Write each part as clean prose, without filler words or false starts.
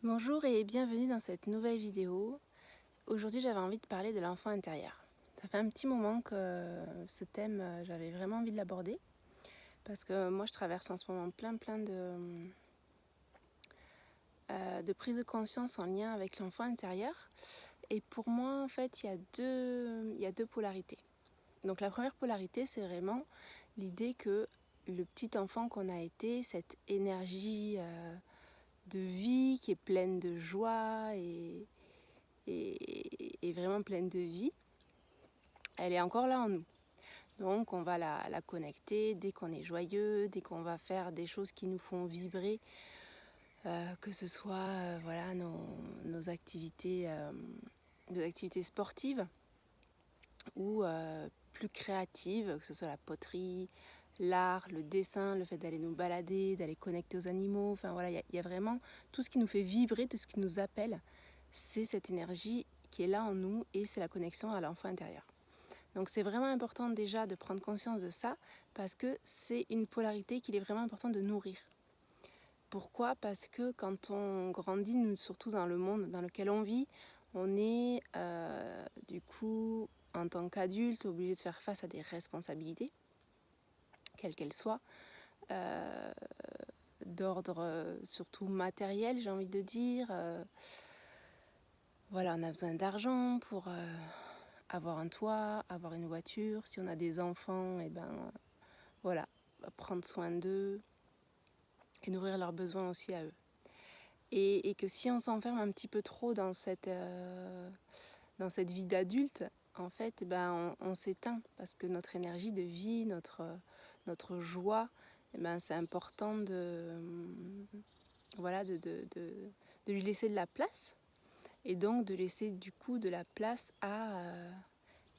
Bonjour et bienvenue dans cette nouvelle vidéo. Aujourd'hui j'avais envie de parler de l'enfant intérieur. Ça fait un petit moment que ce thème j'avais vraiment envie de l'aborder parce que moi je traverse en ce moment plein de prise de conscience en lien avec l'enfant intérieur. Et pour moi en fait il y a deux polarités. Donc la première polarité c'est vraiment l'idée que le petit enfant qu'on a été, cette énergie de vie qui est pleine de joie et vraiment pleine de vie, elle est encore là en nous. Donc on va la connecter dès qu'on est joyeux, dès qu'on va faire des choses qui nous font vibrer, que ce soit nos activités sportives ou plus créatives, que ce soit la poterie, l'art, le dessin, le fait d'aller nous balader, d'aller connecter aux animaux. Enfin voilà, il y a vraiment tout ce qui nous fait vibrer, tout ce qui nous appelle. C'est cette énergie qui est là en nous et c'est la connexion à l'enfant intérieur. Donc c'est vraiment important déjà de prendre conscience de ça parce que c'est une polarité qu'il est vraiment important de nourrir. Pourquoi ? Parce que quand on grandit, nous, surtout dans le monde dans lequel on vit, on est du coup en tant qu'adulte obligé de faire face à des responsabilités, quelles qu'elles soient, d'ordre surtout matériel, j'ai envie de dire. Voilà, on a besoin d'argent pour avoir un toit, avoir une voiture. Si on a des enfants, et voilà, prendre soin d'eux et nourrir leurs besoins aussi à eux. Et que si on s'enferme un petit peu trop dans cette vie d'adulte, en fait, on s'éteint parce que notre énergie de vie, notre joie, c'est important de lui laisser de la place et donc de laisser du coup de la place à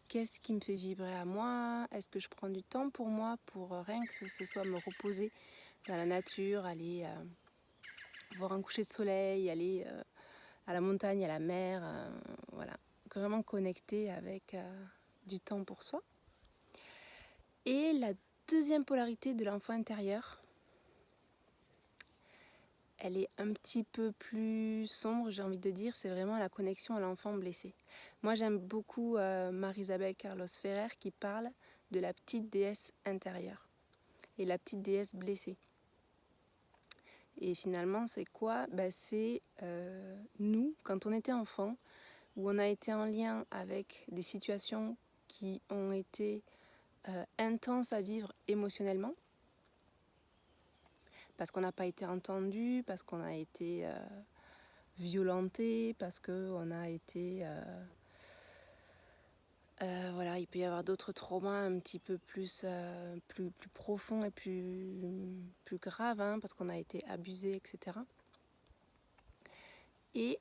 qu'est-ce qui me fait vibrer à moi, est-ce que je prends du temps pour moi pour rien que ce soit me reposer dans la nature, aller voir un coucher de soleil, aller à la montagne, à la mer, voilà, vraiment connecter avec du temps pour soi. Et la deuxième polarité de l'enfant intérieur, elle est un petit peu plus sombre, j'ai envie de dire, c'est vraiment la connexion à l'enfant blessé. Moi j'aime beaucoup Marie-Isabelle Carlos Ferrer qui parle de la petite déesse intérieure et la petite déesse blessée. Et finalement c'est quoi ? C'est nous, quand on était enfant, où on a été en lien avec des situations qui ont été intenses à vivre émotionnellement, parce qu'on n'a pas été entendu, parce qu'on a été violenté, parce qu'on a été... voilà, il peut y avoir d'autres traumas un petit peu plus profonds et plus graves, hein, parce qu'on a été abusé, etc. Et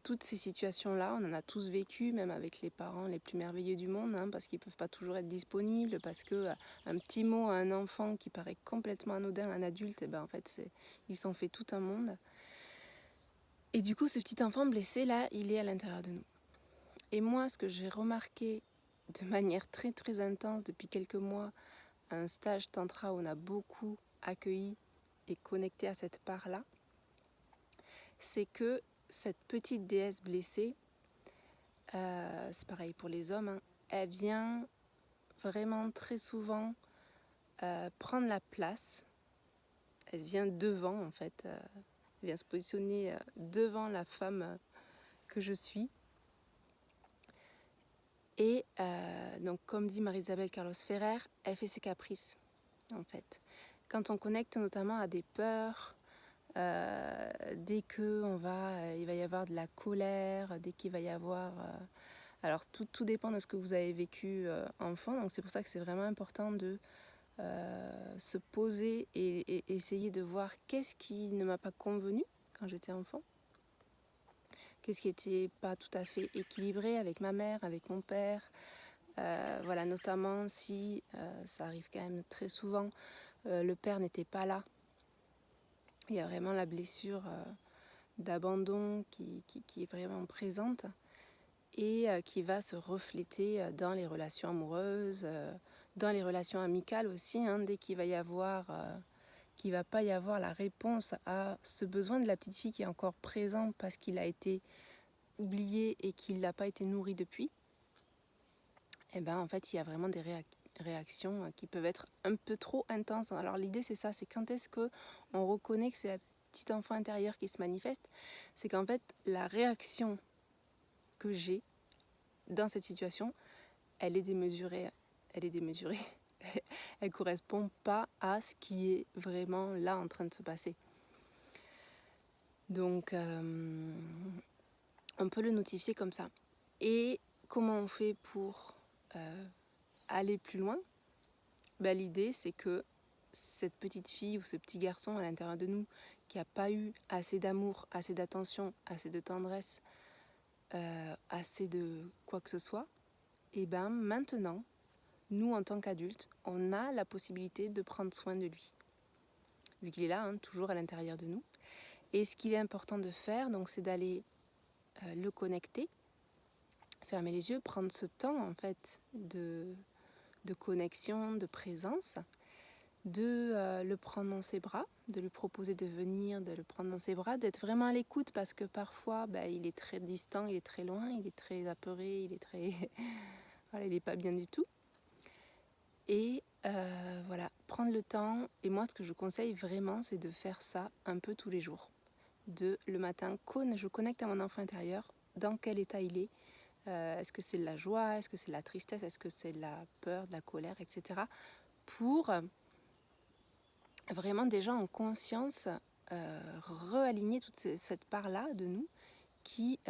toutes ces situations-là, on en a tous vécu, même avec les parents les plus merveilleux du monde, hein, parce qu'ils ne peuvent pas toujours être disponibles, parce que un petit mot à un enfant qui paraît complètement anodin à un adulte, en fait, il s'en fait tout un monde. Et du coup, ce petit enfant blessé, là, il est à l'intérieur de nous. Et moi, ce que j'ai remarqué de manière très très intense depuis quelques mois, à un stage tantra où on a beaucoup accueilli et connecté à cette part-là, c'est que cette petite déesse blessée, c'est pareil pour les hommes, hein, elle vient vraiment très souvent prendre la place. Elle vient devant en fait, elle vient se positionner devant la femme que je suis. Et donc comme dit Marie-Isabelle Carlos Ferrer, elle fait ses caprices en fait. Quand on connecte notamment à des peurs, dès qu'il va y avoir de la colère, dès qu'il va y avoir... alors tout dépend de ce que vous avez vécu enfant, donc c'est pour ça que c'est vraiment important de se poser et essayer de voir qu'est-ce qui ne m'a pas convenu quand j'étais enfant, qu'est-ce qui n'était pas tout à fait équilibré avec ma mère, avec mon père, voilà, notamment si, ça arrive quand même très souvent, le père n'était pas là. Il y a vraiment la blessure d'abandon qui est vraiment présente et qui va se refléter dans les relations amoureuses, dans les relations amicales aussi, hein, dès qu'il va y avoir qu'il ne va pas y avoir la réponse à ce besoin de la petite fille qui est encore présent parce qu'il a été oublié et qu'il n'a pas été nourri depuis, et ben en fait il y a vraiment des réactions qui peuvent être un peu trop intenses. Alors l'idée c'est ça, c'est quand est-ce que on reconnaît que c'est la petite enfant intérieure qui se manifeste, c'est qu'en fait la réaction que j'ai dans cette situation, elle est démesurée, elle correspond pas à ce qui est vraiment là en train de se passer. Donc on peut le notifier comme ça. Et comment on fait pour aller plus loin? Ben, l'idée c'est que cette petite fille ou ce petit garçon à l'intérieur de nous qui n'a pas eu assez d'amour, assez d'attention, assez de tendresse, assez de quoi que ce soit, et ben maintenant, nous en tant qu'adultes, on a la possibilité de prendre soin de lui. Vu qu'il est là, toujours à l'intérieur de nous. Et ce qu'il est important de faire, donc, c'est d'aller le connecter, fermer les yeux, prendre ce temps en fait de connexion, de présence, de le prendre dans ses bras, de lui proposer de venir, de le prendre dans ses bras, d'être vraiment à l'écoute parce que parfois il est très distant, il est très loin, il est très apeuré, il est très voilà, il n'est pas bien du tout. Et voilà, prendre le temps. Et moi ce que je conseille vraiment, c'est de faire ça un peu tous les jours. Le matin, je connecte à mon enfant intérieur, dans quel état il est. Est-ce que c'est de la joie, est-ce que c'est de la tristesse, est-ce que c'est de la peur, de la colère, etc. Pour vraiment déjà en conscience réaligner toute cette part-là de nous qui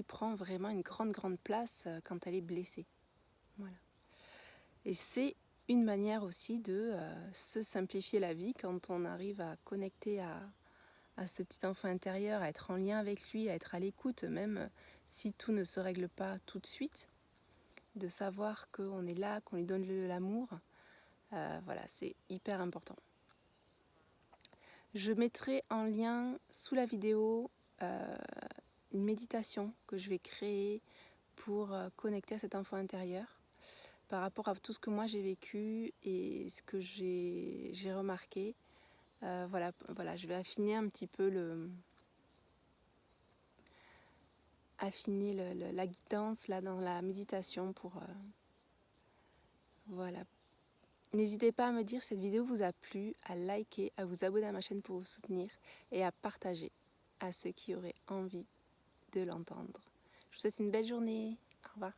prend vraiment une grande place quand elle est blessée. Voilà. Et c'est une manière aussi de se simplifier la vie quand on arrive à connecter à ce petit enfant intérieur, à être en lien avec lui, à être à l'écoute, même si tout ne se règle pas tout de suite, de savoir qu'on est là, qu'on lui donne l'amour. Voilà, c'est hyper important. Je mettrai en lien sous la vidéo une méditation que je vais créer pour connecter à cet enfant intérieur par rapport à tout ce que moi j'ai vécu et ce que j'ai remarqué. Voilà, je vais affiner un petit peu la guidance là dans la méditation pour voilà. N'hésitez pas à me dire si cette vidéo vous a plu, à liker, à vous abonner à ma chaîne pour vous soutenir et à partager à ceux qui auraient envie de l'entendre. Je vous souhaite une belle journée. Au revoir.